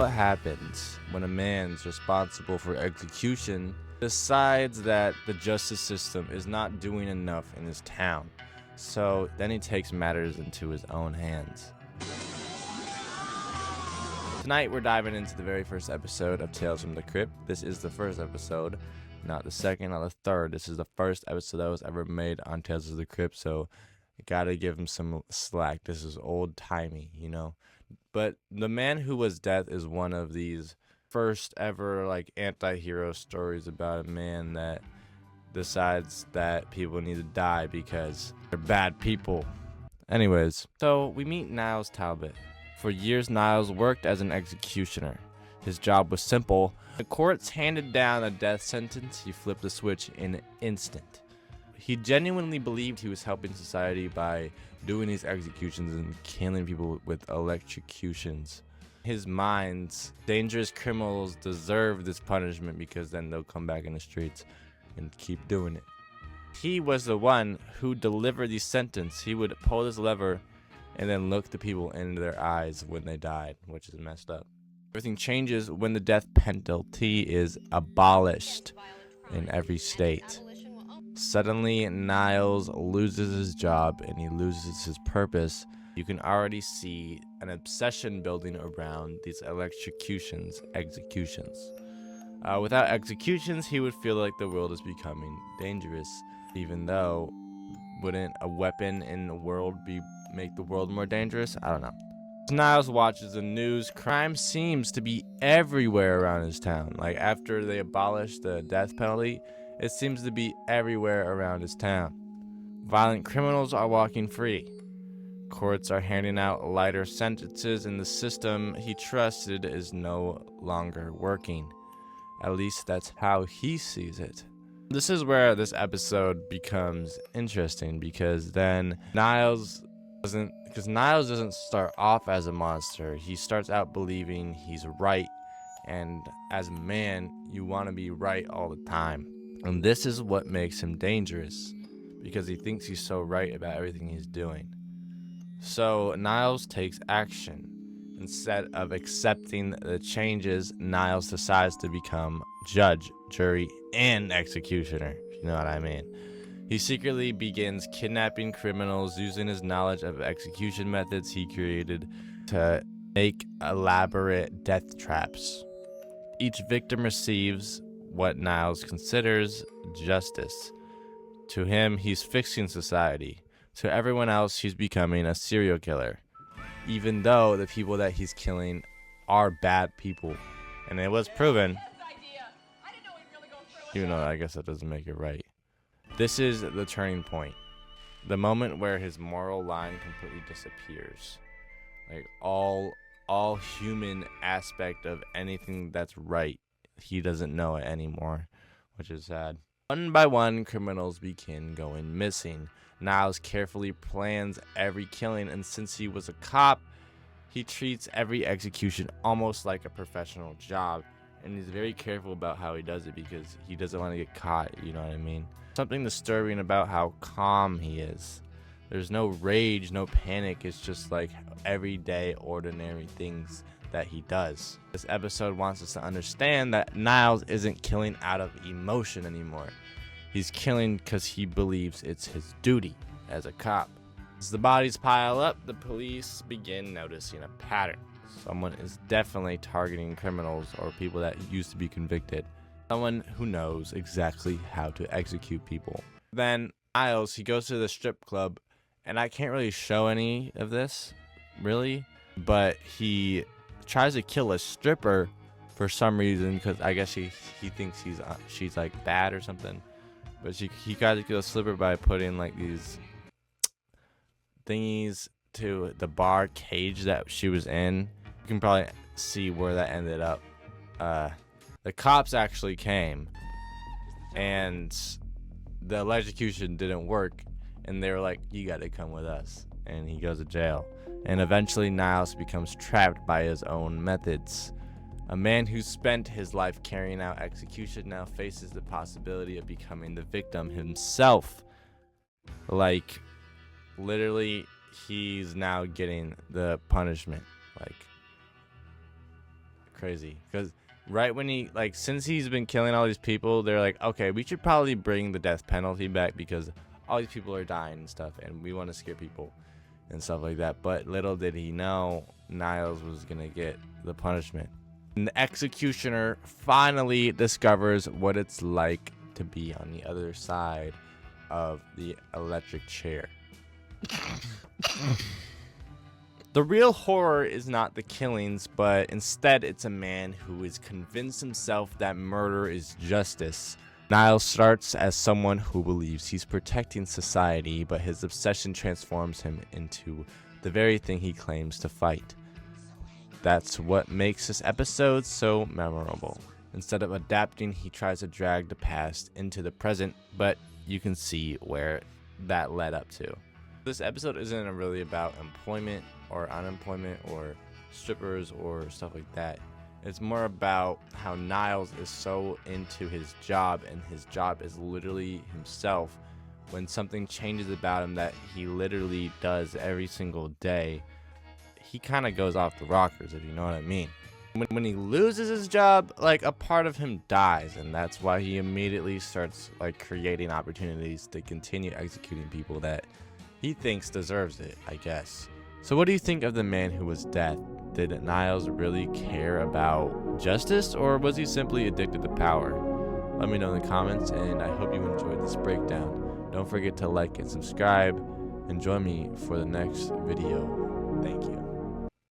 What happens when a man's responsible for execution decides that the justice system is not doing enough in his town? So then he takes matters into his own hands. Tonight we're diving into the very first episode of Tales from the Crypt. This is the first episode, not the second, not the third. This is the first episode that was ever made on Tales of the Crypt, so I gotta give him some slack. This is old-timey, you know? But The Man Who Was Death is one of these first ever anti-hero stories about a man that decides that people need to die because they're bad people. Anyways, so we meet Niles Talbot. For years, Niles worked as an executioner. His job was simple. The courts handed down a death sentence, he flipped the switch in an instant. He genuinely believed he was helping society by doing these executions and killing people with electrocutions. His minds, dangerous criminals deserve this punishment because then they'll come back in the streets and keep doing it. He was the one who delivered the sentence. He would pull this lever and then look the people into their eyes when they died, which is messed up. Everything changes when the death penalty is abolished in every state. Suddenly, Niles loses his job and he loses his purpose. You can already see an obsession building around these executions. Without executions, he would feel like the world is becoming dangerous, even though wouldn't a weapon in the world make the world more dangerous? I don't know. Niles watches the news. Crime seems to be everywhere around his town. After they abolished the death penalty, it seems to be everywhere around his town. Violent criminals are walking free. Courts are handing out lighter sentences, and the system he trusted is no longer working. At least that's how he sees it. This is where this episode becomes interesting because then Niles doesn't start off as a monster. He starts out believing he's right, and as a man, you want to be right all the time. And this is what makes him dangerous, because he thinks he's so right about everything he's doing. So Niles takes action. Instead of accepting the changes, Niles decides to become judge, jury, and executioner, if you know what I mean. He secretly begins kidnapping criminals using his knowledge of execution methods he created to make elaborate death traps. Each victim receives what Niles considers justice. To him, he's fixing society. To everyone else, he's becoming a serial killer, even though the people that he's killing are bad people. And it was proven, even though I guess that doesn't make it right. This is the turning point. The moment where his moral line completely disappears. All human aspect of anything that's right, he doesn't know it anymore, which is sad. One by one, criminals begin going missing. Niles carefully plans every killing, and since he was a cop, he treats every execution almost like a professional job, and he's very careful about how he does it because he doesn't want to get caught, you know what I mean? Something disturbing about how calm he is. There's no rage, no panic, it's just everyday, ordinary things that he does. This episode wants us to understand that Niles isn't killing out of emotion anymore. He's killing because he believes it's his duty as a cop. As the bodies pile up, the police begin noticing a pattern. Someone is definitely targeting criminals or people that used to be convicted. Someone who knows exactly how to execute people. Then Niles, he goes to the strip club, and I can't really show any of this, really, but he tries to kill a stripper for some reason because I guess he thinks she's bad or something. But he got to kill a stripper by putting these thingies to the bar cage that she was in. You can probably see where that ended up. The cops actually came, and the electrocution didn't work, and they were like, "You got to come with us," and he goes to jail. And eventually, Niles becomes trapped by his own methods. A man who spent his life carrying out execution now faces the possibility of becoming the victim himself. Literally, he's now getting the punishment. crazy. Because right when he, like, since he's been killing all these people, they're like, okay, we should probably bring the death penalty back because all these people are dying and stuff, and we want to scare people and stuff like that. But little did he know Niles was gonna get the punishment. And the executioner finally discovers what it's like to be on the other side of the electric chair. The real horror is not the killings, but instead it's a man who is convinced himself that murder is justice. Niles starts as someone who believes he's protecting society, but his obsession transforms him into the very thing he claims to fight. That's what makes this episode so memorable. Instead of adapting, he tries to drag the past into the present, but you can see where that led up to. This episode isn't really about employment or unemployment or strippers or stuff like that. It's more about how Niles is so into his job, and his job is literally himself. When something changes about him that he literally does every single day, he kind of goes off the rockers, if you know what I mean. When he loses his job, like, a part of him dies, and that's why he immediately starts, like, creating opportunities to continue executing people that he thinks deserves it, I guess. So what do you think of the man who was death? Did Niles really care about justice, or was he simply addicted to power? Let me know in the comments, and I hope you enjoyed this breakdown. Don't forget to like and subscribe, and join me for the next video. Thank you.